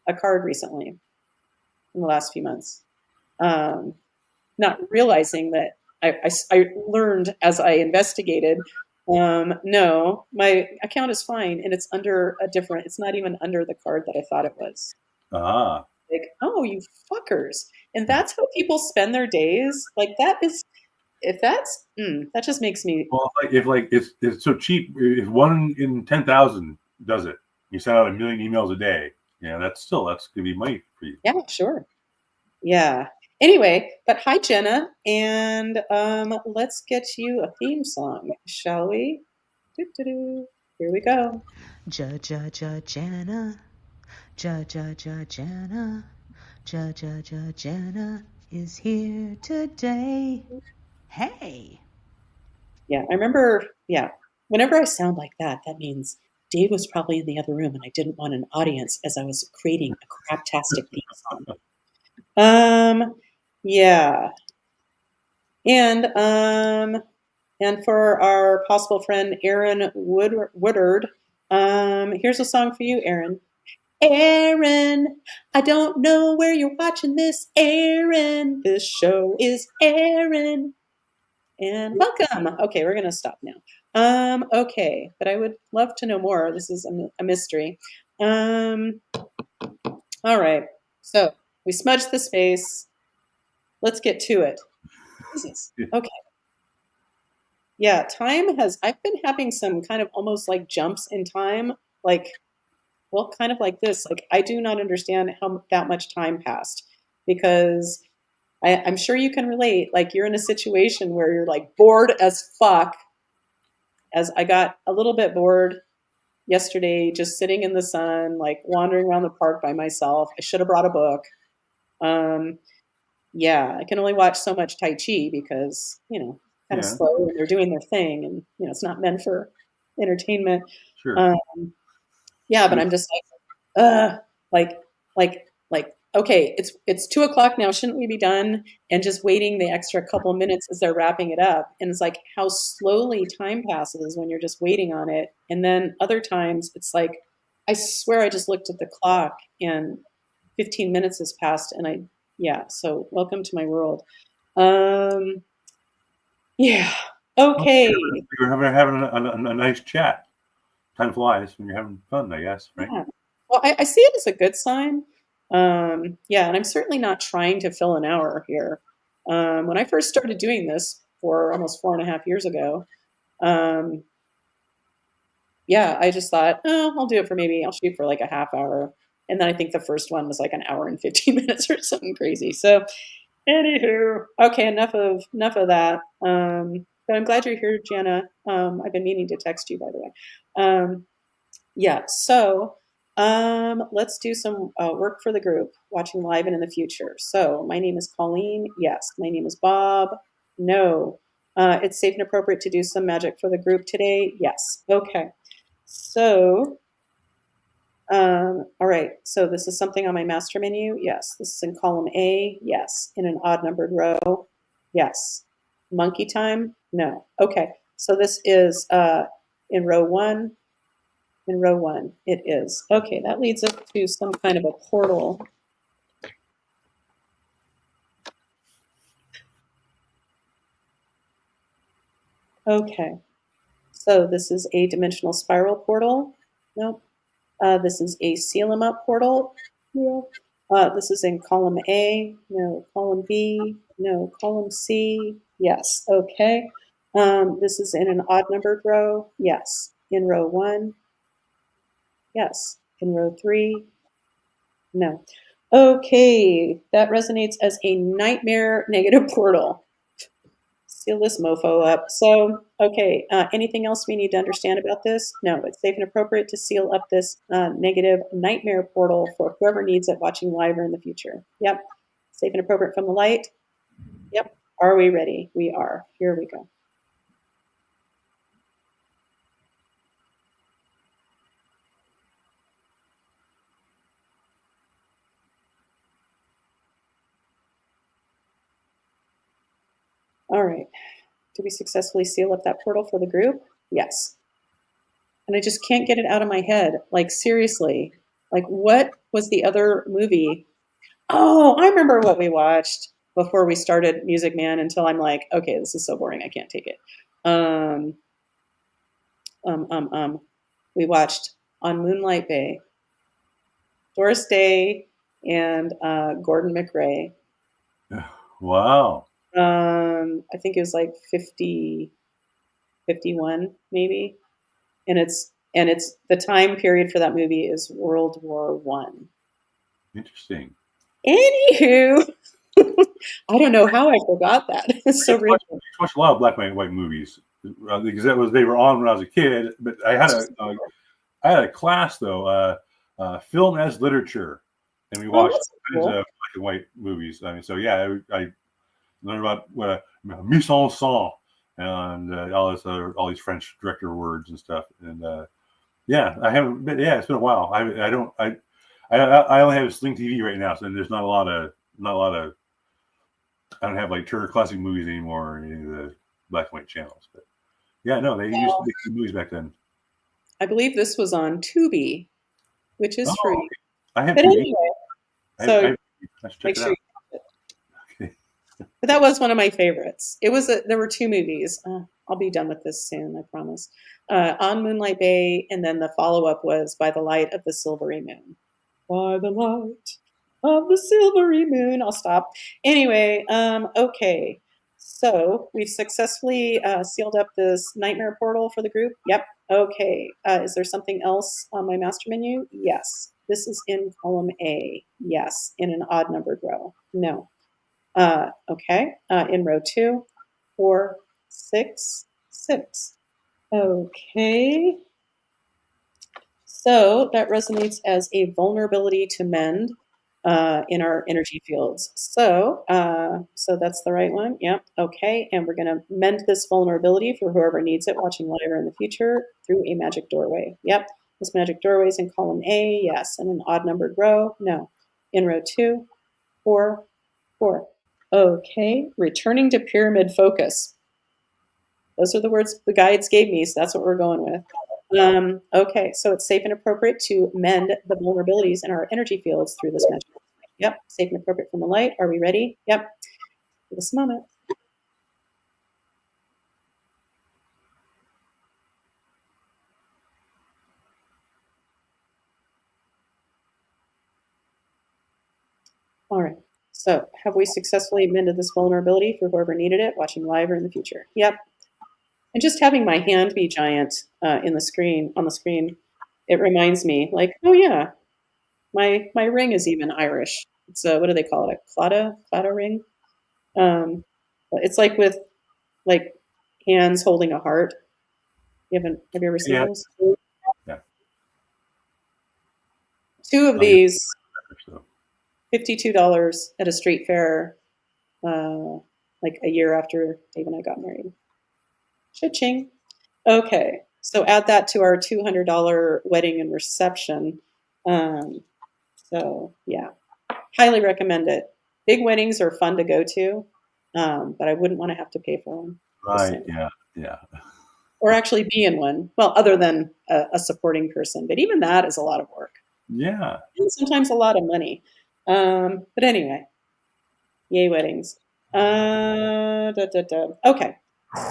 a card recently in the last few months. Not realizing that I learned as I investigated. No, my account is fine, and it's under a different. It's not even under the card that I thought it was. ah. Like, oh, you fuckers! And that's how people spend their days. Like that is, if that's, that just makes me. Well, if it's so cheap, if 1 in 10,000 does it, you send out 1 million emails a day. Yeah, that's gonna be money for you. Yeah, sure. Yeah. Anyway, but hi Jenna, and let's get you a theme song, shall we? Doo-doo-doo. Here we go. Jana, Jana, Jana is here today. Hey. Yeah, I remember. Yeah, whenever I sound like that, that means Dave was probably in the other room, and I didn't want an audience as I was creating a craptastic theme song. Yeah, and for our possible friend Aaron Woodard, here's a song for you, Aaron. Aaron, I don't know where you're watching this, Aaron. This show is Aaron. And welcome. Okay, we're gonna stop now. Okay, but I would love to know more. This is a mystery. All right. So we smudged the space. Let's get to it. Jesus. Okay. Yeah, I've been having some kind of almost like jumps in time, like, well, kind of like this. Like, I do not understand how that much time passed because I'm sure you can relate. Like, you're in a situation where you're like bored as fuck. As I got a little bit bored yesterday, just sitting in the sun, like wandering around the park by myself. I should have brought a book. Yeah, I can only watch so much Tai Chi because, kind of Yeah, slow and they're doing their thing and, it's not meant for entertainment. sure. Yeah, but I'm just like, okay, it's 2 o'clock now. Shouldn't we be done? And just waiting the extra couple minutes as they're wrapping it up. And it's like how slowly time passes when you're just waiting on it. And then other times it's like, I swear I just looked at the clock and 15 minutes has passed and so welcome to my world. Yeah. Okay. You're having a nice chat. Time flies when you're having fun, I guess, right? Yeah. Well, I see it as a good sign. Yeah, and I'm certainly not trying to fill an hour here. When I first started doing this for almost 4.5 years ago, yeah, I just thought, oh, I'll shoot for like a half hour. And then I think the first one was like an hour and 15 minutes or something crazy. So, anywho, okay, enough of that. But I'm glad you're here, Jana. I've been meaning to text you, by the way. Yeah, so let's do some work for the group, watching live and in the future. So my name is Colleen. Yes. My name is Bob. No. It's safe and appropriate to do some magic for the group today. Yes. Okay. So, all right. So this is something on my master menu. Yes. This is in column A. Yes. In an odd numbered row. Yes. Monkey time. No. Okay. So this is in row 1. In row 1, it is. Okay, that leads us to some kind of a portal. Okay, so this is a dimensional spiral portal. Nope. This is a seal 'em up portal. No. This is in column A. No. Column B. No. Column C. Yes. Okay. This is in an odd numbered row. Yes. In row 1. Yes. In row 3. No. Okay, that resonates as a nightmare negative portal. Seal this mofo up. So, okay, anything else we need to understand about this? No, it's safe and appropriate to seal up this negative nightmare portal for whoever needs it watching live or in the future. Yep. Safe and appropriate from the light. Yep. Are we ready? We are. Here we go. All right. Did we successfully seal up that portal for the group? Yes. And I just can't get it out of my head. Like, seriously. Like, what was the other movie? Oh, I remember what we watched before we started Music Man until I'm like, okay, this is so boring. I can't take it. We watched On Moonlight Bay, Doris Day and Gordon McRae. Wow. I think it was like 50, 51 maybe. And it's the time period for that movie is World War One. Interesting. Anywho, I don't know how I forgot that. It's so real. I watched a lot of black and white movies because they were on when I was a kid. But I had a class though, film as literature, and we watched cool. black and white movies. I mean, so yeah, I learned about what mise en scène and all these French director words and stuff. And yeah, I haven't. But yeah, it's been a while. I only have a Sling TV right now, so there's not a lot of. I don't have like Turner Classic Movies anymore or any of the black and white channels. But yeah, no, they used to make good movies back then. I believe this was on Tubi, which is free. Okay. I have but Tubi. Anyway, so I should check make it sure out. Okay. But that was one of my favorites. There were two movies. I'll be done with this soon, I promise. On Moonlight Bay, and then the follow-up was By the Light of the Silvery Moon. By the light of the silvery moon. I'll stop. Anyway, okay. So we've successfully sealed up this nightmare portal for the group. Yep. Okay. Is there something else on my master menu? Yes. This is in column A. Yes. In an odd numbered row. No. Okay. In row 2, 4, 6, 6. Okay. So that resonates as a vulnerability to mend in our energy fields. So that's the right one. Yep. Okay. And we're going to mend this vulnerability for whoever needs it watching later in the future through a magic doorway. Yep. This magic doorway is in column A. Yes. And an odd numbered row. No. In row 2, 4, 4. Okay. Returning to pyramid focus. Those are the words the guides gave me, so that's what we're going with. Okay, so it's safe and appropriate to mend the vulnerabilities in our energy fields through this magic. Yep, safe and appropriate from the light. Are we ready? Yep. For this moment. All right. So have we successfully mended this vulnerability for whoever needed it, watching live or in the future? Yep. And just having my hand be giant on the screen, it reminds me, like, oh yeah, my ring is even Irish. It's what do they call it? A clada ring. It's like with like hands holding a heart. Have you ever seen those? Yeah. 2 of these, $52 at a street fair, like a year after Dave and I got married. Cha-ching. Okay, so add that to our $200 wedding and reception. So yeah, highly recommend it. Big weddings are fun to go to, but I wouldn't want to have to pay for them. Right. Yeah. Or actually be in one. Well, other than a supporting person, but even that is a lot of work. Yeah. And sometimes a lot of money. But anyway, yay weddings. Okay,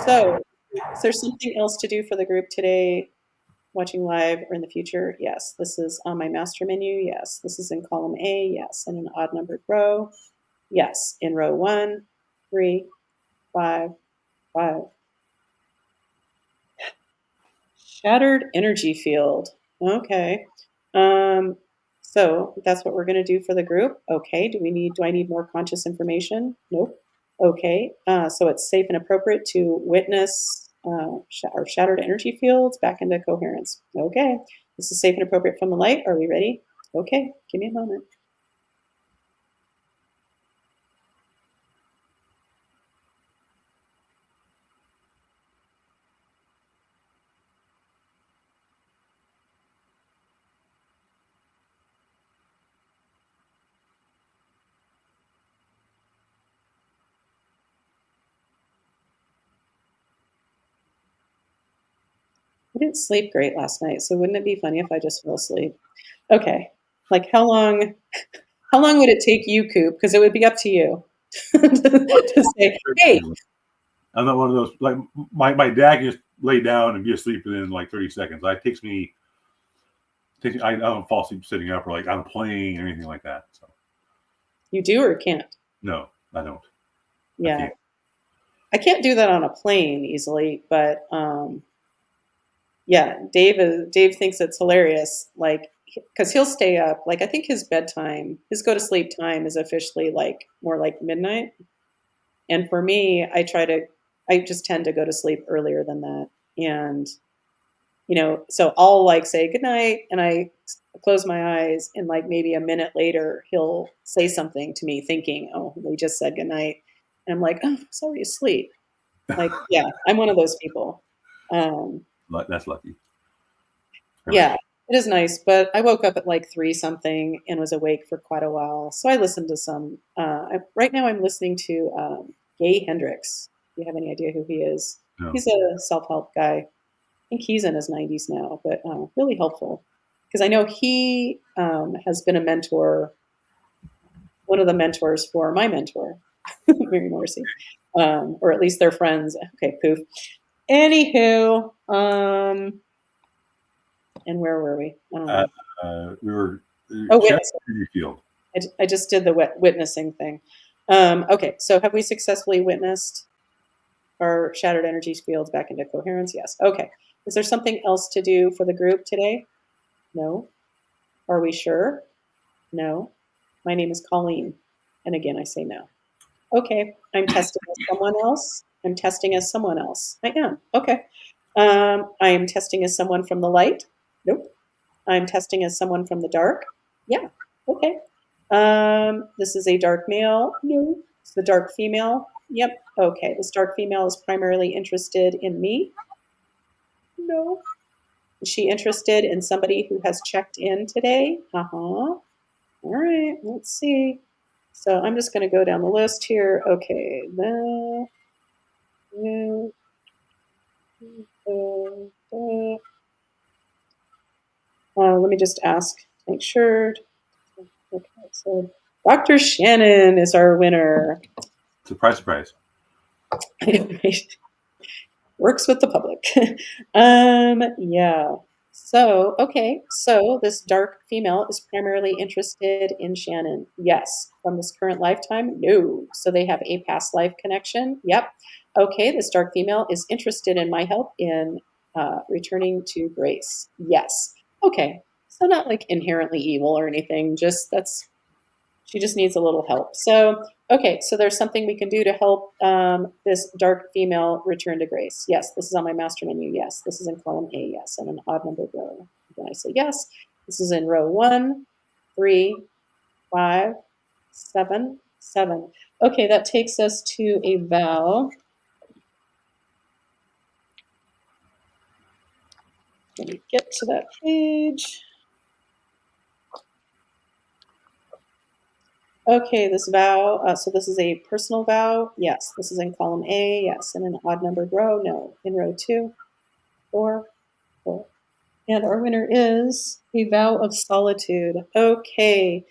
so is there something else to do for the group today, watching live or in the future? Yes. This is on my master menu. Yes. This is in column A. Yes. In an odd numbered row. Yes. In row 1, 3, 5, 5. Shattered energy field. Okay. So that's what we're going to do for the group. Okay. Do I need more conscious information? Nope. Okay, so it's safe and appropriate to witness our shattered energy fields back into coherence. Okay, this is safe and appropriate from the light. Are we ready? Okay, give me a moment. I didn't sleep great last night, so wouldn't it be funny if I just fell asleep? Okay, like how long? How long would it take you, Coop? Because it would be up to you to say, "Hey, I'm not one of those, like my dad can just lay down and be asleep within like 30 seconds. It I don't fall asleep sitting up or like on a plane or anything like that. So you do or can't?" no, I don't. I Yeah, can't. I can't do that on a plane easily, but yeah, Dave thinks it's hilarious, like because he'll stay up. Like I think his bedtime, his go to sleep time is officially like more like midnight. And for me, I just tend to go to sleep earlier than that. And so I'll like say good night, and I close my eyes, and like maybe a minute later, he'll say something to me, thinking, "Oh, we just said good night," and I'm like, "Oh, I'm sorry, asleep." Like, yeah, I'm one of those people. Um, That's lucky. Yeah, it is nice, but I woke up at like 3 something and was awake for quite a while. So I listened to some. Right now, I'm listening to Gay Hendricks. Do you have any idea who he is? No. He's a self help guy. I think he's in his 90s now, but really helpful because I know he has been a mentor, one of the mentors for my mentor, Mary Morrissey, or at least they're friends. Okay, poof. Anywho, and where were we? Uh, we were Oh, Chef witnessing. Field. I just did the witnessing thing. Okay, so have we successfully witnessed our shattered energy fields back into coherence? Yes. Okay. Is there something else to do for the group today? No. Are we sure? No. My name is Colleen. And again, I say no. Okay. I'm testing as someone else. I'm testing as someone else. I am. Okay. I am testing as someone from the light. Nope. I'm testing as someone from the dark. Yeah. Okay. This is a dark male. No. It's the dark female. Yep. Okay. This dark female is primarily interested in me. No. Is she interested in somebody who has checked in today? Uh-huh. All right. Let's see. So I'm just going to go down the list here. Okay. Let me just ask, make sure. Okay, so Dr. Shannon is our winner. Surprise, surprise. Works with the public. Yeah. So, okay. So this dark female is primarily interested in Shannon. Yes. From this current lifetime? No. So they have a past life connection? Yep. Okay. This dark female is interested in my help in returning to grace? Yes. Okay. So not like inherently evil or anything. She just needs a little help. So, okay, so there's something we can do to help this dark female return to grace. Yes, this is on my master menu. Yes, this is in column A. Yes, and an odd numbered row. Then I say yes. This is in row 1, 3, 5, 7, 7. Okay, that takes us to a vow. Let me get to that page. Okay, this vow, so this is a personal vow. Yes, this is in column A. Yes, in an odd numbered row. No, in row 2, 4, 4. And our winner is a vow of solitude. Okay,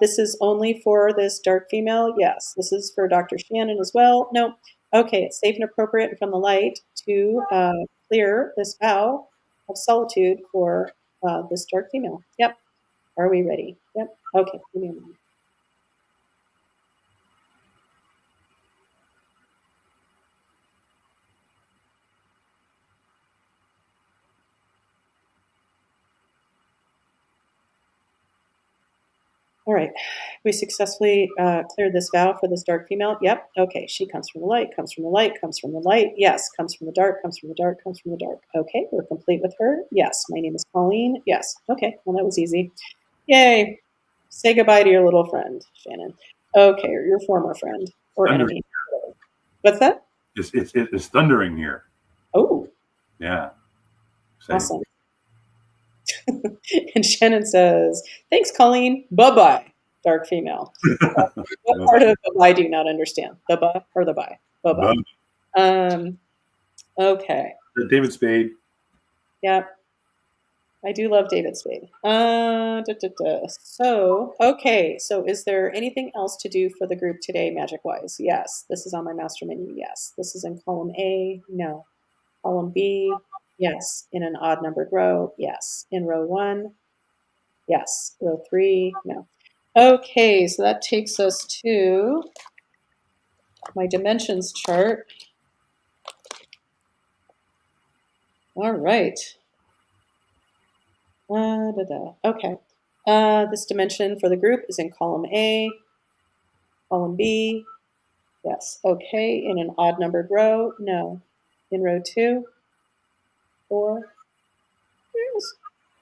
this is only for this dark female. Yes, this is for Dr. Shannon as well. No, okay, it's safe and appropriate from the light to clear this vow of solitude for this dark female. Yep. Are we ready? Yep. Okay. Give me a moment. All right. We successfully cleared this vow for this dark female. Yep. Okay. She comes from the light, comes from the light, comes from the light. Yes. Comes from the dark, comes from the dark, comes from the dark. Okay. We're complete with her. Yes. My name is Colleen. Yes. Okay. Well, that was easy. Yay. Say goodbye to your little friend, Shannon. Okay. Or your former friend or Thundering. enemy. What's that? It's thundering here. Oh, Yeah. Say, awesome. And Shannon says, thanks, Colleen. Bye-bye, dark female. What part of bye-bye do you not understand? The ba or the bye? Bye-bye. Okay. David Spade. Yeah. I do love David Spade. So, okay. So is there anything else to do for the group today, magic-wise? Yes. This is on my master menu. Yes. This is in column A. No. Column B. Yes. In an odd numbered row. Yes. In row 1. Yes. Row 3. No. Okay. So that takes us to my dimensions chart. All right. Okay. This dimension for the group is in column A, column B. Yes. Okay. In an odd numbered row? No. In row 2? 4? Yes.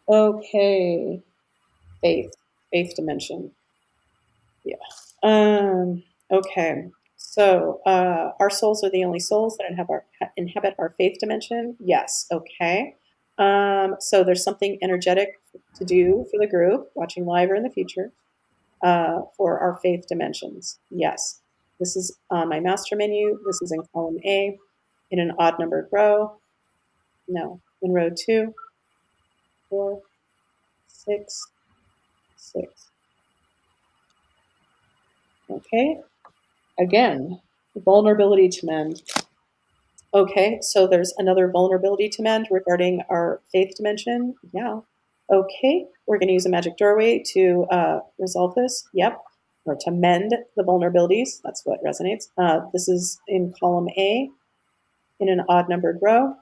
Okay. Faith dimension. Yeah. Okay. So our souls are the only souls that inhabit our faith dimension? Yes. Okay. So there's something energetic to do for the group, watching live or in the future, for our faith dimensions. Yes. This is on my master menu. This is in column A, in an odd numbered row. No. In row 2, 4, 6, 6. Okay. Again, vulnerability to mend. Okay, so there's another vulnerability to mend regarding our faith dimension. Yeah. Okay, we're going to use a magic doorway to resolve this. Yep. Or to mend the vulnerabilities. That's what resonates. This is in column A, in an odd numbered row.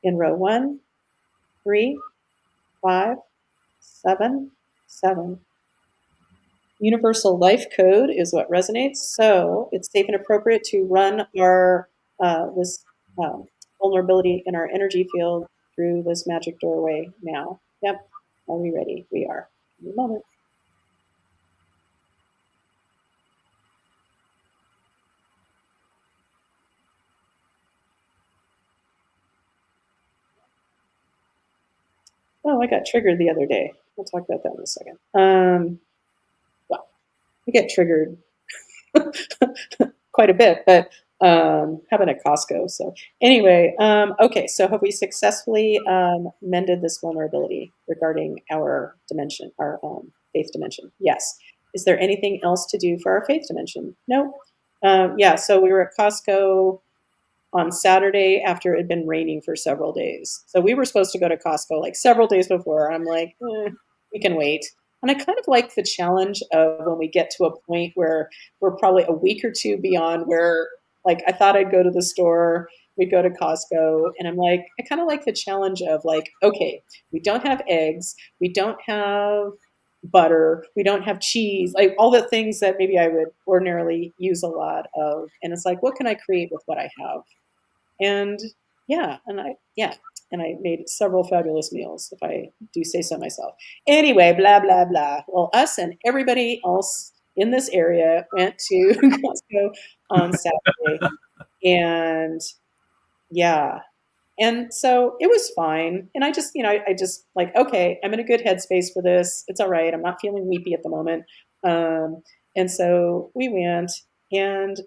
In row 1, 3, 5, 7, 7. Universal life code is what resonates. So it's safe and appropriate to run our this vulnerability in our energy field through this magic doorway now. Yep. Are we ready? We are. In a moment. Oh, I got triggered the other day. We'll talk about that in a second. Well, I get triggered quite a bit, but happened at Costco. So anyway, okay, so have we successfully mended this vulnerability regarding our dimension, our faith dimension? Yes. Is there anything else to do for our faith dimension? No. Yeah, so we were at Costco on Saturday after it had been raining for several days. So we were supposed to go to Costco like several days before. I'm like, we can wait. And I kind of like the challenge of when we get to a point where we're probably a week or two beyond where, like, I thought I'd go to the store, we'd go to Costco, and I'm like, I kind of like the challenge of like, okay, we don't have eggs, we don't have butter, we don't have cheese, like all the things that maybe I would ordinarily use a lot of. And it's like, what can I create with what I have? And I made several fabulous meals, if I do say so myself. Anyway, blah, blah, blah. Well, us and everybody else in this area went to Costco on Saturday. And yeah. And so it was fine. And I just like, okay, I'm in a good headspace for this. It's all right. I'm not feeling weepy at the moment. And so we went, and,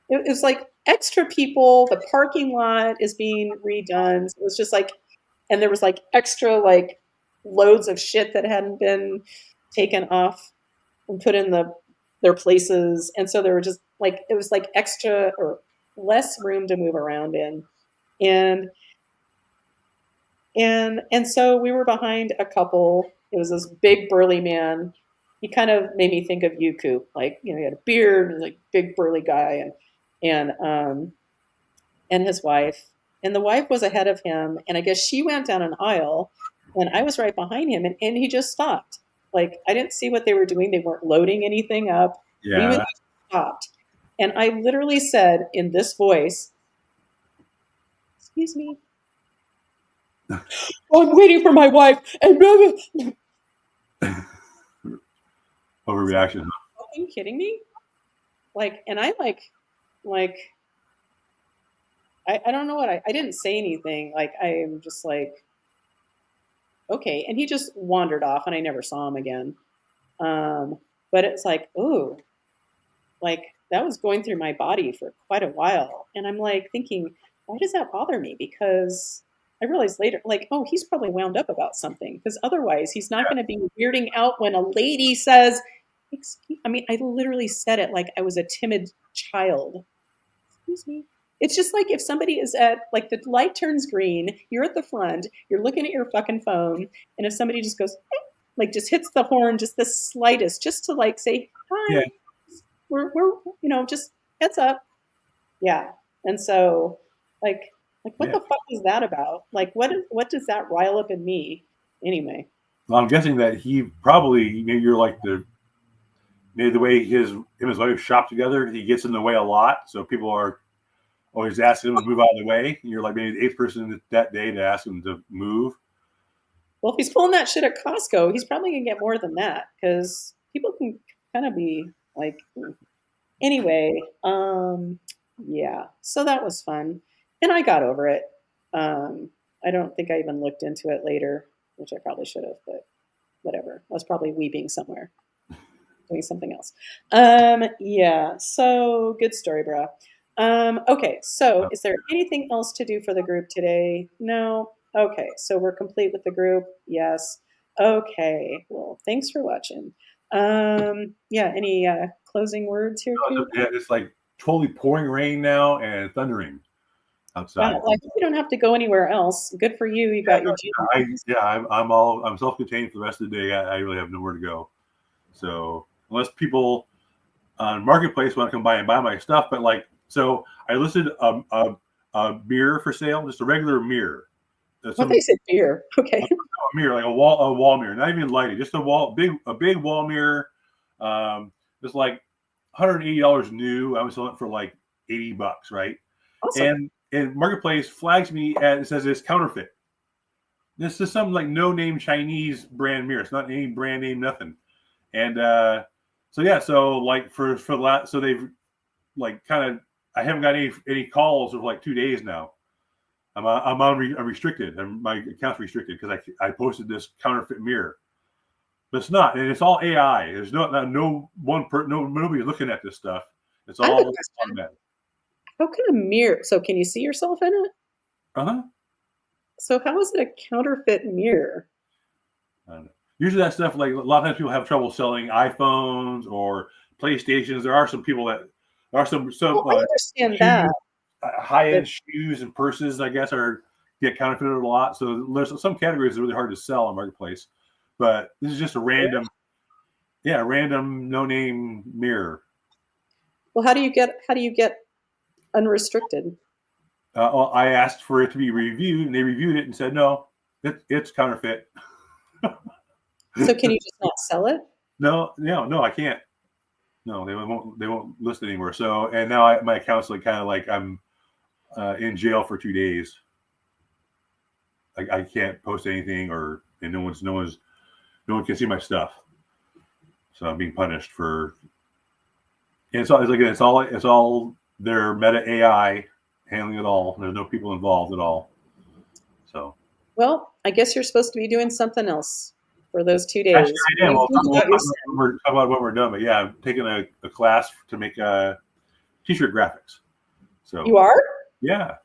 it was like extra people. The parking lot is being redone. So it was just like, and there was like extra like loads of shit that hadn't been taken off and put in their places. And so there were just like, it was like extra or less room to move around in. And so we were behind a couple. It was this big burly man. He kind of made me think of you, Koop. Like, he had a beard and like big burly guy, and his wife. And the wife was ahead of him, and I guess she went down an aisle, and I was right behind him, and he just stopped. Like, I didn't see what they were doing. They weren't loading anything up. We Yeah. stopped. And I literally said in this voice, excuse me, I'm waiting for my wife. And Overreaction. Are you fucking kidding me? Like, and I I don't know what I didn't say anything. Like, I'm just like, okay. And he just wandered off and I never saw him again. But it's like, ooh, like that was going through my body for quite a while. And I'm like thinking, why does that bother me? Because I realized later, like, oh, he's probably wound up about something. Because otherwise, he's not going to be weirding out when a lady says, excuse, I mean, I literally said it like I was a timid child. Excuse me. It's just like if somebody is at, like, the light turns green, you're at the front, you're looking at your fucking phone, and if somebody just goes, eh, like, just hits the horn just the slightest, just to, like, say, hi, Yeah. we're just heads up. Yeah. And so, like what the fuck is that about? Like, what does that rile up in me anyway? Well, I'm guessing that he probably, maybe you're like maybe the way him and his wife shop together, he gets in the way a lot. So people are always asking him to move out of the way. And you're like maybe the eighth person that day to ask him to move. Well, if he's pulling that shit at Costco, he's probably gonna get more than that because people can kind of be like, anyway, yeah. So that was fun, and I got over it. I don't think I even looked into it later, which I probably should have, but whatever. I was probably weeping somewhere, doing something else. Yeah. So good story, bro. Okay. So is there anything else to do for the group today? No. Okay. So we're complete with the group. Yes. Okay. Well, thanks for watching. Yeah. Any closing words here? Coop? Yeah, it's like totally pouring rain now and thundering outside. Wow. Well, I think you don't have to go anywhere else. Good for you. You got your gym. I'm self-contained for the rest of the day. I really have nowhere to go. So unless people on Marketplace want to come by and buy my stuff, but like, so I listed a mirror for sale, just a regular mirror. What they said, beer. Okay. A mirror, like a wall mirror, not even lighted, just a big wall mirror. It's like $180 new. I was selling it for like $80, right? Awesome. And Marketplace flags me and it says it's counterfeit. This is some like no-name Chinese brand mirror. It's not any brand name, nothing. And so yeah, so like for the last, so they've like kind of, I haven't got any calls for like 2 days now. I'm restricted, and my account's restricted because I posted this counterfeit mirror, but it's not, and it's all AI. There's nobody's looking at this stuff. It's all automatic. How can a mirror? So can you see yourself in it? So how is it a counterfeit mirror? I don't know. Usually that stuff, like a lot of times people have trouble selling iPhones or PlayStations. There are some I understand shoes, that. High-end shoes and purses, I guess, get counterfeited a lot. So there's some categories that are really hard to sell on Marketplace. But this is just a random no-name mirror. Well, how do you get unrestricted? Well, I asked for it to be reviewed, and they reviewed it and said no, it's counterfeit. So can you just not sell it? No, I can't. No, they won't list it anymore. So, and now my account's like kind of like I'm in jail for 2 days. I can't post anything, and no one can see my stuff. So I'm being punished for. And it's all their meta AI handling it all. There's no people involved at all. So. Well, I guess you're supposed to be doing something else for those 2 days. Actually, I am. We'll talk about when we're done. But yeah, I'm taking a class to make t-shirt graphics. So you are? Yeah.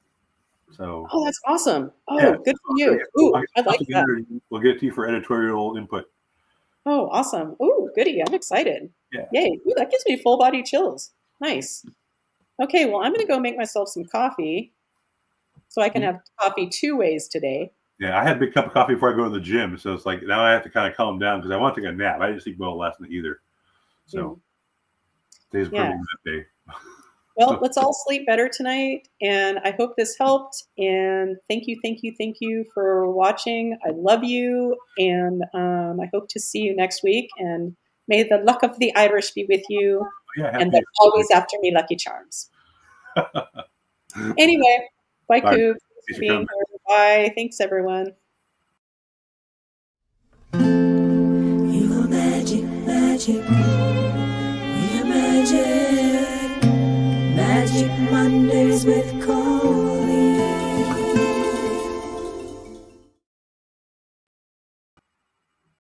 So. Oh, that's awesome. Oh, yeah. Good for you. Ooh, I like that. We'll get it to you for editorial input. Oh, awesome. Ooh, goody. I'm excited. Yeah. Yay. Ooh, that gives me full body chills. Nice. Okay, well, I'm going to go make myself some coffee so I can have coffee 2 ways today. Yeah, I had a big cup of coffee before I go to the gym, so it's like now I have to kind of calm down because I want to take a nap. I didn't sleep well last night either. So today's pretty good day. Well, let's all sleep better tonight. And I hope this helped. And thank you for watching. I love you. And I hope to see you next week. And may the luck of the Irish be with you. Yeah, And they're always after me, Lucky Charms. Anyway, bye, Bye. Koop. Thanks for Being coming. here. Bye. Thanks, everyone. You are magic, magic. We are magic. Magic Mondays with Koop.